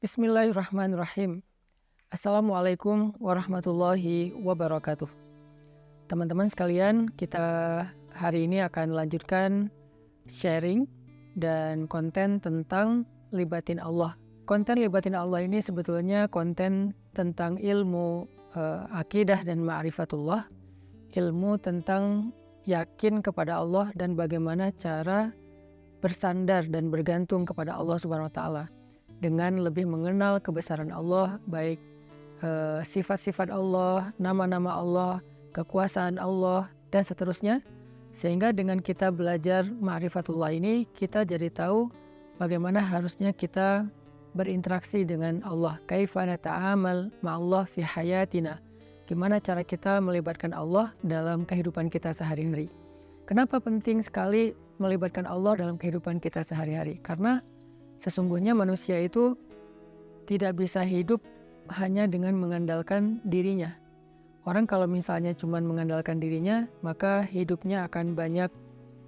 Bismillahirrahmanirrahim. Assalamualaikum warahmatullahi wabarakatuh. Teman-teman sekalian, kita hari ini akan lanjutkan sharing dan konten tentang libatin Allah. Konten libatin Allah ini sebetulnya konten tentang ilmu akidah dan ma'rifatullah, ilmu tentang yakin kepada Allah dan bagaimana cara bersandar dan bergantung kepada Allah Subhanahu wa taala dengan lebih mengenal kebesaran Allah, baik sifat-sifat Allah, nama-nama Allah, kekuasaan Allah, dan seterusnya. Sehingga dengan kita belajar ma'rifatullah ini, kita jadi tahu bagaimana harusnya kita berinteraksi dengan Allah. Kaifa nata'amal ma'allah fi hayatina. Gimana cara kita melibatkan Allah dalam kehidupan kita sehari-hari. Kenapa penting sekali melibatkan Allah dalam kehidupan kita sehari-hari? Karena sesungguhnya manusia itu tidak bisa hidup hanya dengan mengandalkan dirinya. Orang kalau misalnya cuma mengandalkan dirinya, maka hidupnya akan banyak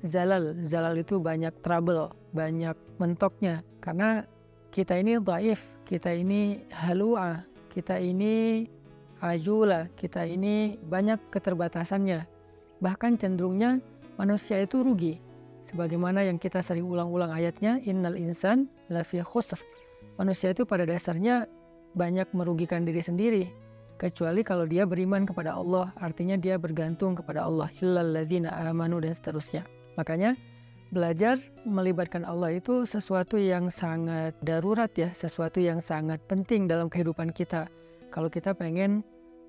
zalal. Zalal itu banyak trouble, banyak mentoknya. Karena kita ini dhaif, kita ini halu'ah, kita ini ajula, kita ini banyak keterbatasannya. Bahkan cenderungnya manusia itu rugi. Sebagaimana yang kita sering ulang-ulang ayatnya, innal insan lafi khusr. Manusia itu pada dasarnya banyak merugikan diri sendiri, kecuali kalau dia beriman kepada Allah, artinya dia bergantung kepada Allah, illal ladzina amanu, dan seterusnya. Makanya belajar melibatkan Allah itu sesuatu yang sangat darurat ya, sesuatu yang sangat penting dalam kehidupan kita. Kalau kita pengen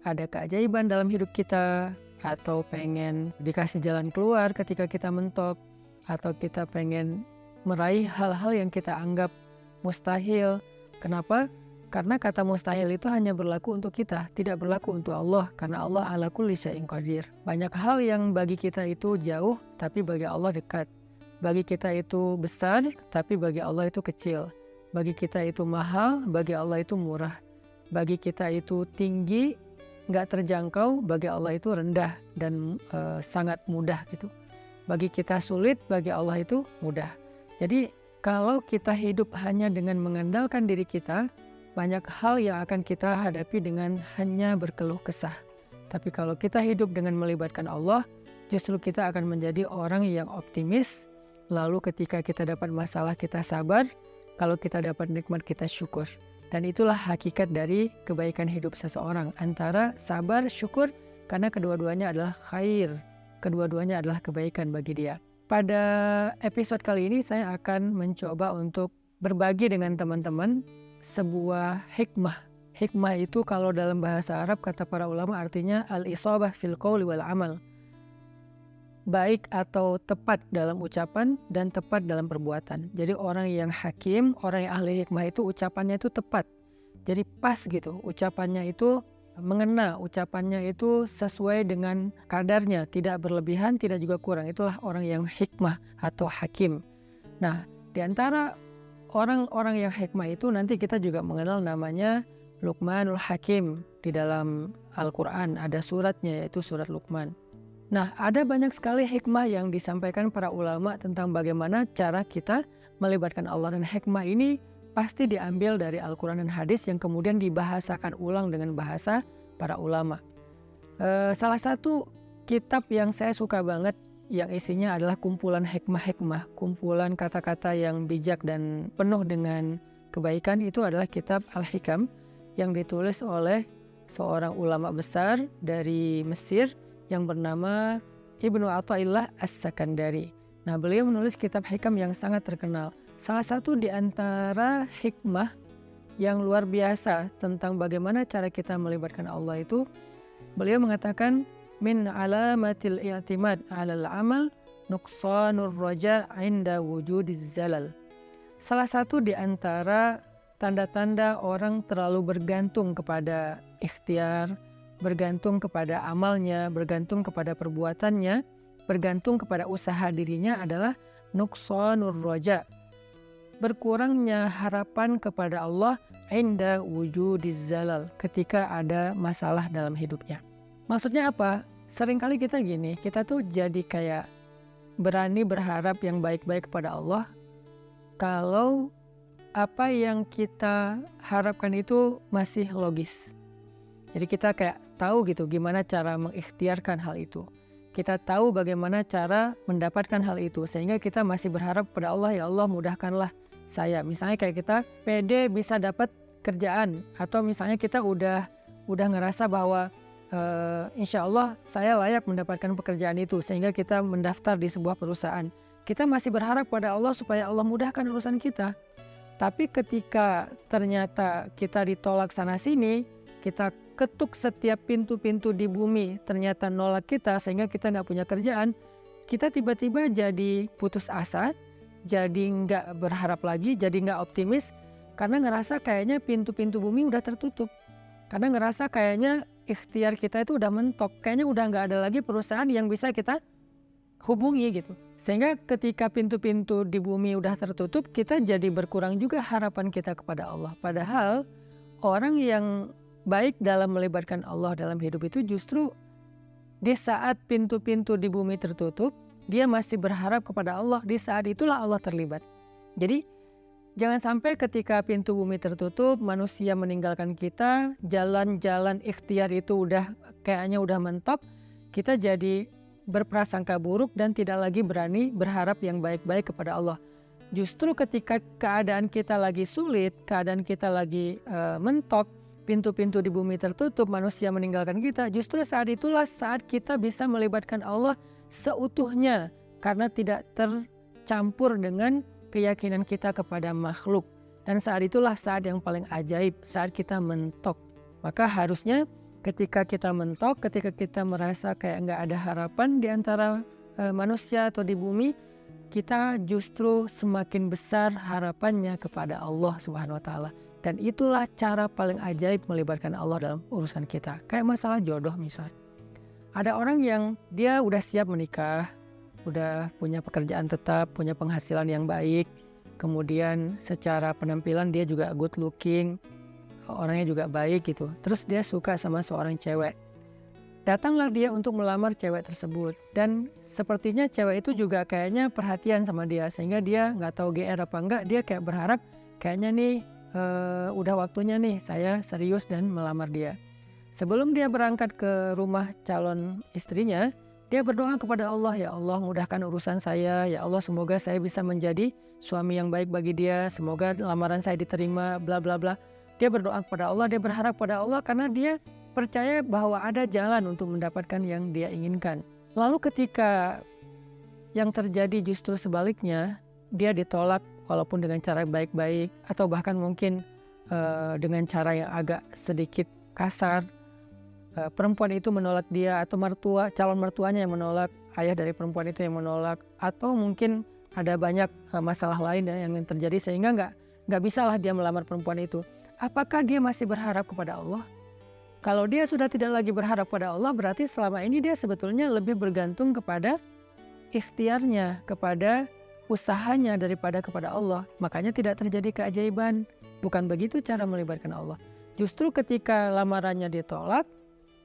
ada keajaiban dalam hidup kita, atau pengen dikasih jalan keluar ketika kita mentok, atau kita pengen meraih hal-hal yang kita anggap mustahil. Kenapa? Karena kata mustahil itu hanya berlaku untuk kita, tidak berlaku untuk Allah, karena Allah ala kulli syai'in qadir. Banyak hal yang bagi kita itu jauh, tapi bagi Allah dekat. Bagi kita itu besar, tapi bagi Allah itu kecil. Bagi kita itu mahal, bagi Allah itu murah. Bagi kita itu tinggi, nggak terjangkau, bagi Allah itu rendah dan sangat mudah gitu. Bagi kita sulit, bagi Allah itu mudah. Jadi kalau kita hidup hanya dengan mengandalkan diri kita, banyak hal yang akan kita hadapi dengan hanya berkeluh kesah. Tapi kalau kita hidup dengan melibatkan Allah, justru kita akan menjadi orang yang optimis. Lalu ketika kita dapat masalah, kita sabar. Kalau kita dapat nikmat, kita syukur. Dan itulah hakikat dari kebaikan hidup seseorang. Antara sabar, syukur, karena kedua-duanya adalah khair. Kedua-duanya adalah kebaikan bagi dia. Pada episode kali ini saya akan mencoba untuk berbagi dengan teman-teman sebuah hikmah. Hikmah itu kalau dalam bahasa Arab kata para ulama artinya al-isabah fil qawli wal amal. Baik atau tepat dalam ucapan dan tepat dalam perbuatan. Jadi orang yang hakim, orang yang ahli hikmah itu ucapannya itu tepat. Jadi pas gitu, ucapannya itu mengena, ucapannya itu sesuai dengan kadarnya, tidak berlebihan, tidak juga kurang. Itulah orang yang hikmah atau hakim. Nah, di antara orang-orang yang hikmah itu nanti kita juga mengenal namanya Luqmanul Hakim. Di dalam Al-Quran ada suratnya, yaitu surat Luqman. Nah, ada banyak sekali hikmah yang disampaikan para ulama tentang bagaimana cara kita melibatkan Allah, dan hikmah ini pasti diambil dari Al-Quran dan hadis yang kemudian dibahasakan ulang dengan bahasa para ulama. Salah satu kitab yang saya suka banget yang isinya adalah kumpulan hikmah-hikmah, kumpulan kata-kata yang bijak dan penuh dengan kebaikan, itu adalah kitab Al-Hikam yang ditulis oleh seorang ulama besar dari Mesir yang bernama Ibnu Athaillah As-Sakandari. Nah, beliau menulis kitab hikam yang sangat terkenal. Salah satu di antara hikmah yang luar biasa tentang bagaimana cara kita melibatkan Allah itu, beliau mengatakan min alamatil i'timad 'alal amal nuqsanur raja 'inda wujudiz zalal. Salah satu di antara tanda-tanda orang terlalu bergantung kepada ikhtiar, bergantung kepada amalnya, bergantung kepada perbuatannya, bergantung kepada usaha dirinya adalah nuqsanur raja, berkurangnya harapan kepada Allah inda wujudiz zalal, ketika ada masalah dalam hidupnya. Maksudnya apa? Seringkali kita gini, kita tuh jadi kayak berani berharap yang baik-baik kepada Allah kalau apa yang kita harapkan itu masih logis. Jadi kita kayak tahu gitu gimana cara mengikhtiarkan hal itu. Kita tahu bagaimana cara mendapatkan hal itu, sehingga kita masih berharap pada Allah, ya Allah mudahkanlah saya. Misalnya kayak kita pede bisa dapat kerjaan, atau misalnya kita udah ngerasa bahwa insya Allah saya layak mendapatkan pekerjaan itu, sehingga kita mendaftar di sebuah perusahaan. Kita masih berharap pada Allah supaya Allah mudahkan urusan kita. Tapi ketika ternyata kita ditolak sana sini, kita ketuk setiap pintu-pintu di bumi, ternyata nolak kita sehingga kita nggak punya kerjaan, kita tiba-tiba jadi putus asa, jadi nggak berharap lagi, jadi nggak optimis, karena ngerasa kayaknya pintu-pintu bumi udah tertutup. Karena ngerasa kayaknya ikhtiar kita itu udah mentok, kayaknya udah nggak ada lagi perusahaan yang bisa kita hubungi gitu. Sehingga ketika pintu-pintu di bumi udah tertutup, kita jadi berkurang juga harapan kita kepada Allah. Padahal orang yang baik dalam melibatkan Allah dalam hidup itu justru di saat pintu-pintu di bumi tertutup, dia masih berharap kepada Allah. Di saat itulah Allah terlibat. Jadi jangan sampai ketika pintu bumi tertutup, manusia meninggalkan kita, jalan-jalan ikhtiar itu kayaknya udah mentok, kita jadi berprasangka buruk dan tidak lagi berani berharap yang baik-baik kepada Allah. Justru ketika keadaan kita lagi sulit, keadaan kita lagi mentok, pintu-pintu di bumi tertutup, manusia meninggalkan kita, justru saat itulah saat kita bisa melibatkan Allah seutuhnya, karena tidak tercampur dengan keyakinan kita kepada makhluk. Dan saat itulah saat yang paling ajaib, saat kita mentok. Maka harusnya ketika kita mentok, ketika kita merasa kayak nggak ada harapan di antara manusia atau di bumi, kita justru semakin besar harapannya kepada Allah Subhanahu wa Ta'ala. Dan itulah cara paling ajaib melibatkan Allah dalam urusan kita. Kayak masalah jodoh misalnya. Ada orang yang dia udah siap menikah, udah punya pekerjaan tetap, punya penghasilan yang baik, kemudian secara penampilan dia juga good looking, orangnya juga baik gitu. Terus dia suka sama seorang cewek. Datanglah dia untuk melamar cewek tersebut. Dan sepertinya cewek itu juga kayaknya perhatian sama dia, sehingga dia nggak tahu GR apa enggak, dia kayak berharap kayaknya nih udah waktunya nih saya serius dan melamar dia. Sebelum dia berangkat ke rumah calon istrinya, dia berdoa kepada Allah, ya Allah mudahkan urusan saya, ya Allah semoga saya bisa menjadi suami yang baik bagi dia, semoga lamaran saya diterima, bla bla bla. Dia berdoa kepada Allah, dia berharap pada Allah karena dia percaya bahwa ada jalan untuk mendapatkan yang dia inginkan. Lalu ketika yang terjadi justru sebaliknya, dia ditolak walaupun dengan cara baik-baik, atau bahkan mungkin dengan cara yang agak sedikit kasar. Perempuan itu menolak dia, atau calon mertuanya yang menolak, ayah dari perempuan itu yang menolak, atau mungkin ada banyak masalah lain yang terjadi sehingga nggak bisalah dia melamar perempuan itu. Apakah dia masih berharap kepada Allah? Kalau dia sudah tidak lagi berharap pada Allah, berarti selama ini dia sebetulnya lebih bergantung kepada ikhtiarnya, kepada usahanya daripada kepada Allah. Makanya tidak terjadi keajaiban. Bukan begitu cara melibatkan Allah. Justru ketika lamarannya ditolak,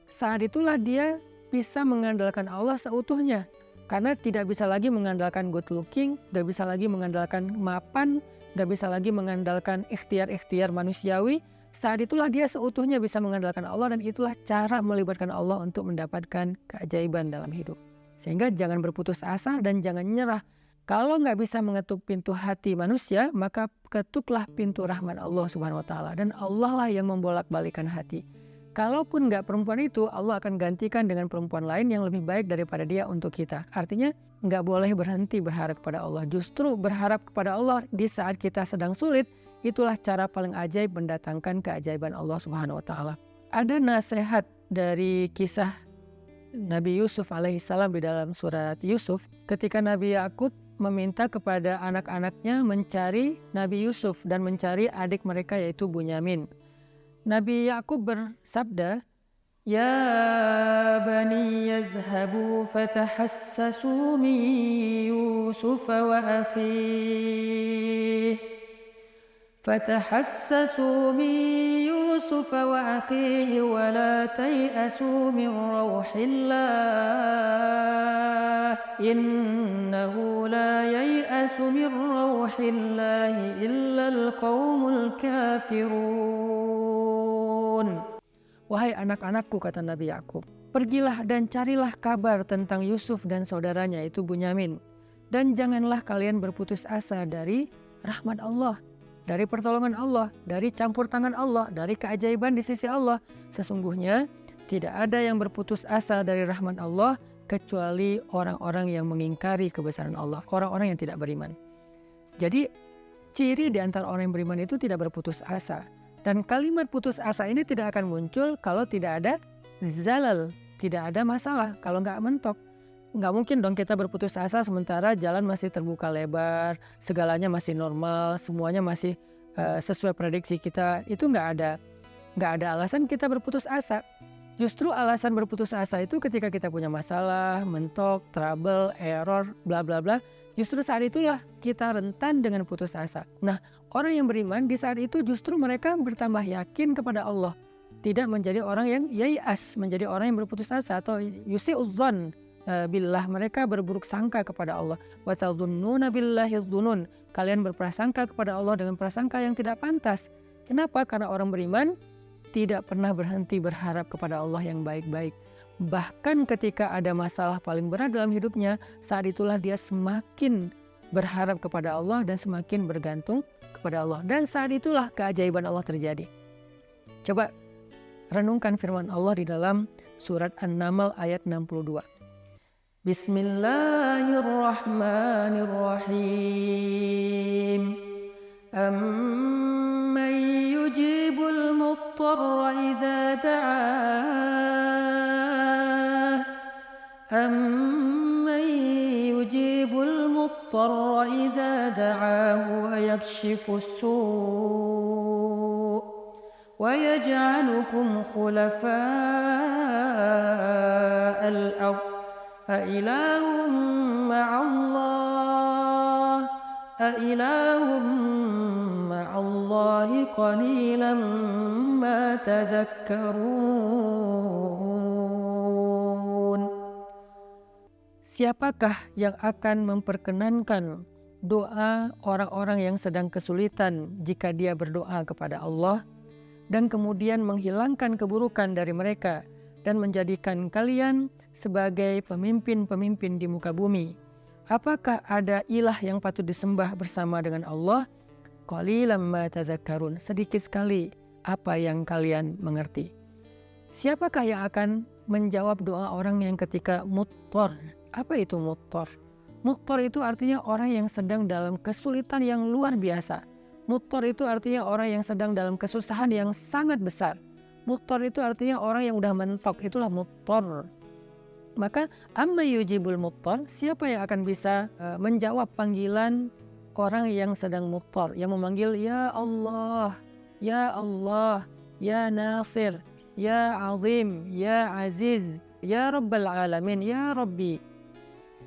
saat itulah dia bisa mengandalkan Allah seutuhnya. Karena tidak bisa lagi mengandalkan good looking, gak bisa lagi mengandalkan mapan, gak bisa lagi mengandalkan ikhtiar-ikhtiar manusiawi. Saat itulah dia seutuhnya bisa mengandalkan Allah, dan itulah cara melibatkan Allah untuk mendapatkan keajaiban dalam hidup. Sehingga jangan berputus asa dan jangan nyerah. Kalau nggak bisa mengetuk pintu hati manusia, maka ketuklah pintu rahmat Allah Subhanahu wa Ta'ala. Dan Allah lah yang membolak-balikan hati. Kalaupun nggak perempuan itu, Allah akan gantikan dengan perempuan lain yang lebih baik daripada dia untuk kita. Artinya nggak boleh berhenti berharap kepada Allah. Justru berharap kepada Allah di saat kita sedang sulit, itulah cara paling ajaib mendatangkan keajaiban Allah Subhanahu wa Ta'ala. Ada nasihat dari kisah Nabi Yusuf alaihissalam di dalam surat Yusuf, ketika Nabi Yakub meminta kepada anak-anaknya mencari Nabi Yusuf dan mencari adik mereka yaitu Bunyamin. Nabi Yakub bersabda, "Ya bani yadhhabu fatahassasu min Yusuf wa akhihi فتحسسوا من يوسف وأخيه ولا تيأسوا من روح الله إنه لا ييأس من روح الله إلا القوم الكافرون. Wahai anak-anakku, kata Nabi Yakub, pergilah dan carilah kabar tentang Yusuf dan saudaranya itu Bunyamin, dan janganlah kalian berputus asa dari rahmat Allah, dari pertolongan Allah, dari campur tangan Allah, dari keajaiban di sisi Allah. Sesungguhnya tidak ada yang berputus asa dari rahmat Allah kecuali orang-orang yang mengingkari kebesaran Allah, orang-orang yang tidak beriman. Jadi ciri di antara orang yang beriman itu tidak berputus asa. Dan kalimat putus asa ini tidak akan muncul kalau tidak ada zalal, tidak ada masalah, kalau nggak mentok. Nggak mungkin dong kita berputus asa sementara jalan masih terbuka lebar, segalanya masih normal, semuanya masih sesuai prediksi kita. Itu nggak ada alasan kita berputus asa. Justru alasan berputus asa itu ketika kita punya masalah, mentok, trouble, error, bla bla bla. Justru saat itulah kita rentan dengan putus asa. Nah, orang yang beriman di saat itu justru mereka bertambah yakin kepada Allah. Tidak menjadi orang yang yai'as, menjadi orang yang berputus asa atau yusi'udzon billah, mereka berburuk sangka kepada Allah. Wa tadhunnuna billahi dzunun, kalian berprasangka kepada Allah dengan prasangka yang tidak pantas. Kenapa? Karena orang beriman tidak pernah berhenti berharap kepada Allah yang baik-baik. Bahkan ketika ada masalah paling berat dalam hidupnya, saat itulah dia semakin berharap kepada Allah dan semakin bergantung kepada Allah. Dan saat itulah keajaiban Allah terjadi. Coba renungkan firman Allah di dalam surat An-Naml ayat 62. Bismillahirrahmanirrahim. Amman yujibul muttarra idza da'ah. أَمَّن يُجِيبُ الْمُضْطَرَّ إِذَا دَعَاهُ وَيَكْشِفُ السُّوءَ وَيَجْعَلُكُمْ خُلَفَاءَ الْأَرْضِ أَإِلَٰهٌ مَّعَ اللَّهِ قَلِيلًا مَّا تَذَكَّرُونَ. Siapakah yang akan memperkenankan doa orang-orang yang sedang kesulitan jika dia berdoa kepada Allah dan kemudian menghilangkan keburukan dari mereka dan menjadikan kalian sebagai pemimpin-pemimpin di muka bumi? Apakah ada ilah yang patut disembah bersama dengan Allah? Qalilan ma tazakkarun, sedikit sekali apa yang kalian mengerti. Siapakah yang akan menjawab doa orang yang ketika muttar? Apa itu muttar? Muttar itu artinya orang yang sedang dalam kesulitan yang luar biasa. Muttar itu artinya orang yang sedang dalam kesusahan yang sangat besar. Muttar itu artinya orang yang udah mentok, itulah muttar. Maka amma yujibul muttar, siapa yang akan bisa menjawab panggilan orang yang sedang muttar, yang memanggil ya Allah, ya Allah, ya Nasir, ya Azim, ya Aziz, ya Rabbal Alamin, ya Rabbi.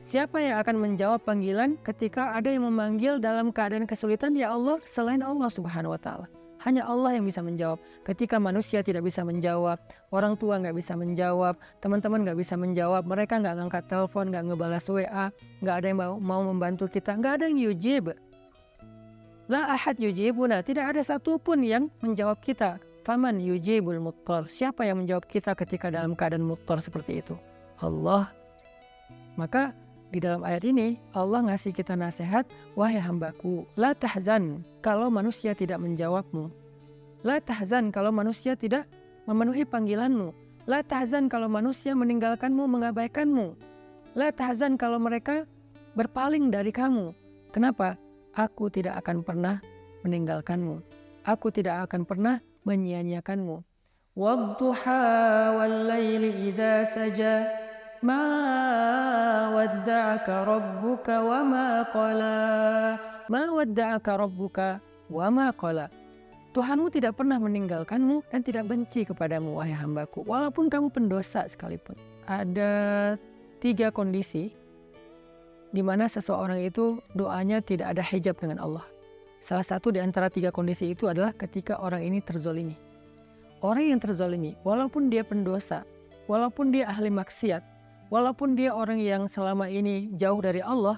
Siapa yang akan menjawab panggilan ketika ada yang memanggil dalam keadaan kesulitan ya Allah selain Allah Subhanahu wa Ta'ala? Hanya Allah yang bisa menjawab. Ketika manusia tidak bisa menjawab, orang tua nggak bisa menjawab, teman-teman nggak bisa menjawab, mereka nggak ngangkat telepon, nggak ngebalas WA, nggak ada yang mau membantu kita, nggak ada yang yujib. La ahad yujibuna, tidak ada satupun yang menjawab kita. Faman yujibul muttar, siapa yang menjawab kita ketika dalam keadaan muttar seperti itu? Allah. Maka di dalam ayat ini Allah ngasih kita nasihat, wahai hambaku, la tahzan kalau manusia tidak menjawabmu. La tahzan kalau manusia tidak memenuhi panggilanmu. La tahzan kalau manusia meninggalkanmu, mengabaikanmu. La tahzan kalau mereka berpaling dari kamu. Kenapa? Aku tidak akan pernah meninggalkanmu. Aku tidak akan pernah menyia-nyiakanmu. Wadduha wal laili idza saja. Ma wadda'aka rabbuka wa ma qala. Ma wadda'aka rabbuka wa ma qala. Tuhanmu tidak pernah meninggalkanmu dan tidak benci kepadamu, wahai hambaku, walaupun kamu pendosa sekalipun. Ada 3 kondisi di mana seseorang itu doanya tidak ada hijab dengan Allah. Salah satu di antara 3 kondisi itu adalah ketika orang ini terzolimi. Orang yang terzolimi, walaupun dia pendosa, walaupun dia ahli maksiat, walaupun dia orang yang selama ini jauh dari Allah,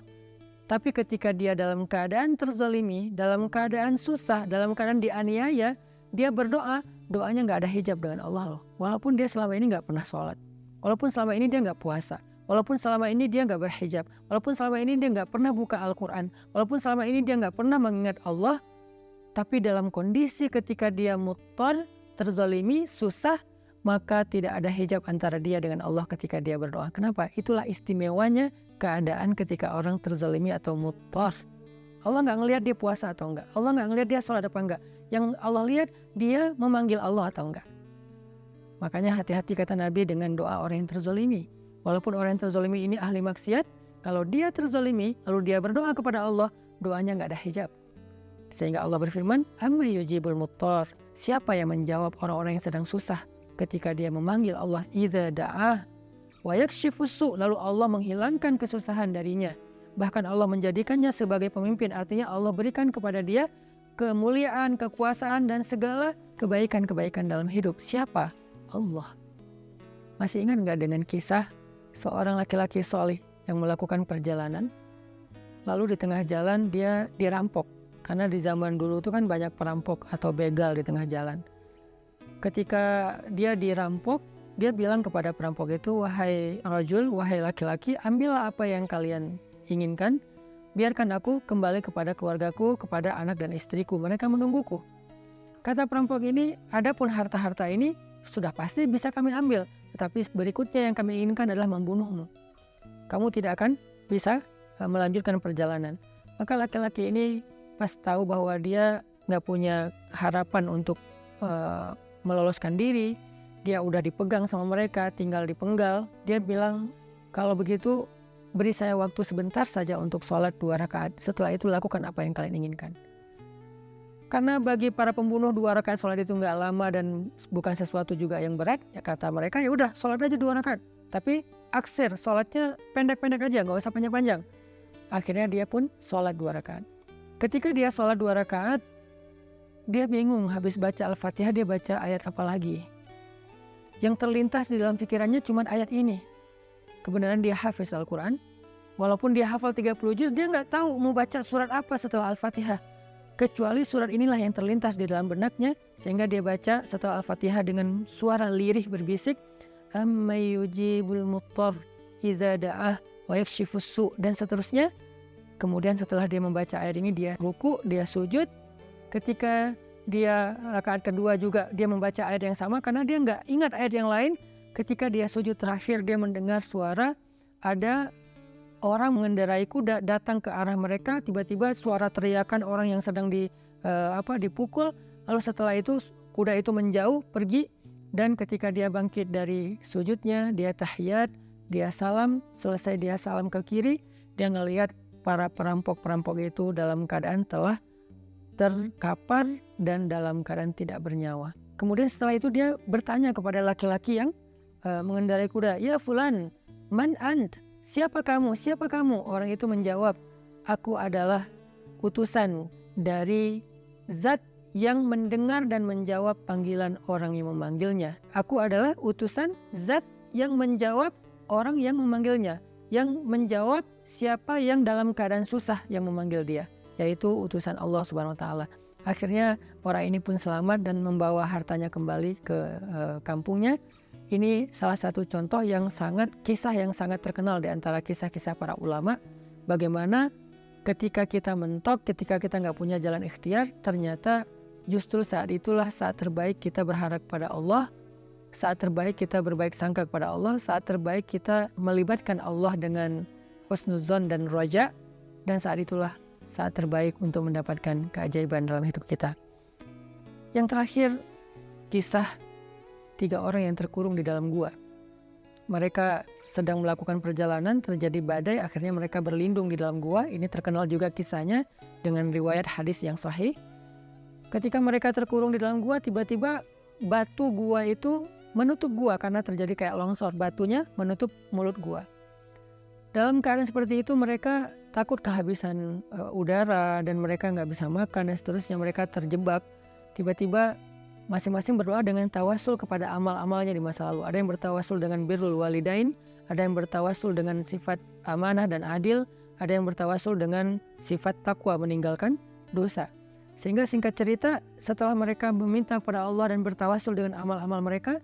tapi ketika dia dalam keadaan terzolimi, dalam keadaan susah, dalam keadaan dianiaya, dia berdoa, doanya nggak ada hijab dengan Allah loh. Walaupun dia selama ini nggak pernah sholat, walaupun selama ini dia nggak puasa, walaupun selama ini dia nggak berhijab, walaupun selama ini dia nggak pernah buka Al-Quran, walaupun selama ini dia nggak pernah mengingat Allah, tapi dalam kondisi ketika dia muttar, terzolimi, susah, maka tidak ada hijab antara dia dengan Allah ketika dia berdoa. Kenapa? Itulah istimewanya keadaan ketika orang terzolimi atau muttar. Allah nggak ngelihat dia puasa atau enggak, Allah nggak ngelihat dia sholat apa enggak. Yang Allah lihat dia memanggil Allah atau enggak. Makanya hati-hati kata Nabi dengan doa orang yang terzolimi. Walaupun orang yang terzolimi ini ahli maksiat, kalau dia terzolimi lalu dia berdoa kepada Allah, doanya nggak ada hijab. Sehingga Allah berfirman, amma yujibul muttar, siapa yang menjawab orang-orang yang sedang susah ketika dia memanggil Allah, idza da'ah wa yakshifus su', lalu Allah menghilangkan kesusahan darinya. Bahkan Allah menjadikannya sebagai pemimpin, artinya Allah berikan kepada dia kemuliaan, kekuasaan, dan segala kebaikan-kebaikan dalam hidup. Siapa? Allah. Masih ingat nggak dengan kisah seorang laki-laki solih yang melakukan perjalanan, lalu di tengah jalan dia dirampok. Karena di zaman dulu itu kan banyak perampok atau begal di tengah jalan. Ketika dia dirampok, dia bilang kepada perampok itu, wahai rajul, wahai laki-laki, ambillah apa yang kalian inginkan, biarkan aku kembali kepada keluargaku, kepada anak dan istriku, mereka menungguku. Kata perampok ini, adapun harta-harta ini sudah pasti bisa kami ambil, tetapi berikutnya yang kami inginkan adalah membunuhmu. Kamu tidak akan bisa melanjutkan perjalanan. Maka laki-laki ini pas tahu bahwa dia nggak punya harapan untuk meloloskan diri, dia udah dipegang sama mereka, tinggal dipenggal, dia bilang, kalau begitu beri saya waktu sebentar saja untuk sholat 2 rakaat, setelah itu lakukan apa yang kalian inginkan. Karena bagi para pembunuh 2 rakaat sholat itu nggak lama dan bukan sesuatu juga yang berat, ya kata mereka, ya udah sholat aja 2 rakaat, tapi aksir, sholatnya pendek-pendek aja, nggak usah panjang-panjang. Akhirnya dia pun sholat 2 rakaat. Ketika dia sholat 2 rakaat, dia bingung, habis baca Al-Fatihah dia baca ayat apa lagi. Yang terlintas di dalam pikirannya cuma ayat ini. Kebenaran dia hafiz Al-Quran, walaupun dia hafal 30 juz, dia nggak tahu mau baca surat apa setelah Al-Fatihah. Kecuali surat inilah yang terlintas di dalam benaknya, sehingga dia baca setelah Al-Fatihah dengan suara lirih berbisik, amma yujibul muttar idza da'ah wa yakshifus su', dan seterusnya. Kemudian setelah dia membaca ayat ini, dia ruku, dia sujud. Ketika dia rakaat kedua juga dia membaca ayat yang sama, karena dia nggak ingat ayat yang lain. Ketika dia sujud terakhir, dia mendengar suara ada orang mengendarai kuda datang ke arah mereka. Tiba-tiba suara teriakan orang yang sedang dipukul. Lalu setelah itu kuda itu menjauh pergi, dan ketika dia bangkit dari sujudnya, dia tahiyat, dia salam. Selesai dia salam ke kiri, dia ngelihat para perampok-perampok itu dalam keadaan telah terkapar dan dalam keadaan tidak bernyawa. Kemudian setelah itu dia bertanya kepada laki-laki yang mengendarai kuda, ya fulan, man ant? Siapa kamu? Siapa kamu? Orang itu menjawab, aku adalah utusan dari Zat yang mendengar dan menjawab panggilan orang yang memanggilnya. Aku adalah utusan Zat yang menjawab orang yang memanggilnya, yang menjawab siapa yang dalam keadaan susah yang memanggil dia, yaitu utusan Allah Subhanahu wa taala. Akhirnya orang ini pun selamat dan membawa hartanya kembali ke kampungnya. Ini salah satu contoh kisah yang sangat terkenal di antara kisah-kisah para ulama. Bagaimana ketika kita mentok, ketika kita nggak punya jalan ikhtiar, ternyata justru saat itulah saat terbaik kita berharap pada Allah, saat terbaik kita berbaik sangka kepada Allah, saat terbaik kita melibatkan Allah dengan husnuzon dan roja, dan saat itulah saat terbaik untuk mendapatkan keajaiban dalam hidup kita. Yang terakhir, kisah 3 orang yang terkurung di dalam gua. Mereka sedang melakukan perjalanan, terjadi badai, akhirnya mereka berlindung di dalam gua. Ini terkenal juga kisahnya dengan riwayat hadis yang sahih. Ketika mereka terkurung di dalam gua, tiba-tiba batu gua itu menutup gua karena terjadi kayak longsor, batunya menutup mulut gua. Dalam keadaan seperti itu mereka takut kehabisan udara dan mereka nggak bisa makan dan seterusnya, mereka terjebak. Tiba-tiba masing-masing berdoa dengan tawasul kepada amal-amalnya di masa lalu. Ada yang bertawasul dengan birrul walidain, ada yang bertawasul dengan sifat amanah dan adil, ada yang bertawasul dengan sifat takwa meninggalkan dosa. Sehingga singkat cerita, setelah mereka meminta kepada Allah dan bertawasul dengan amal-amal mereka,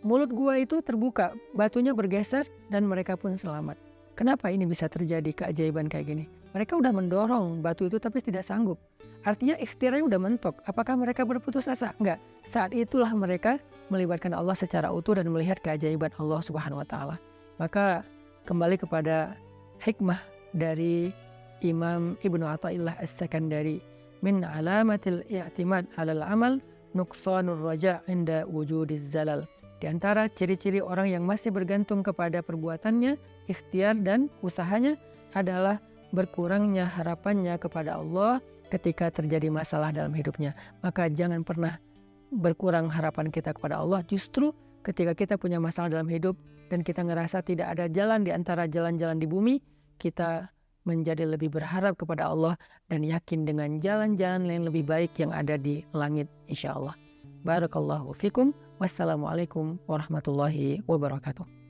mulut gua itu terbuka, batunya bergeser dan mereka pun selamat. Kenapa ini bisa terjadi keajaiban kayak gini? Mereka udah mendorong batu itu tapi tidak sanggup. Artinya ikhtiarnya udah mentok. Apakah mereka berputus asa? Enggak. Saat itulah mereka melibatkan Allah secara utuh dan melihat keajaiban Allah Subhanahu wa taala. Maka kembali kepada hikmah dari Imam Ibnu Athaillah As-Sakandari, min alamatil i'timad 'alal amal nuqsanur raja' inda wujudiz zalal. Di antara ciri-ciri orang yang masih bergantung kepada perbuatannya, ikhtiar dan usahanya adalah berkurangnya harapannya kepada Allah ketika terjadi masalah dalam hidupnya. Maka jangan pernah berkurang harapan kita kepada Allah. Justru ketika kita punya masalah dalam hidup dan kita ngerasa tidak ada jalan di antara jalan-jalan di bumi, kita menjadi lebih berharap kepada Allah dan yakin dengan jalan-jalan yang lebih baik yang ada di langit, insya Allah. Barakallahu fikum. Wassalamualaikum warahmatullahi wabarakatuh.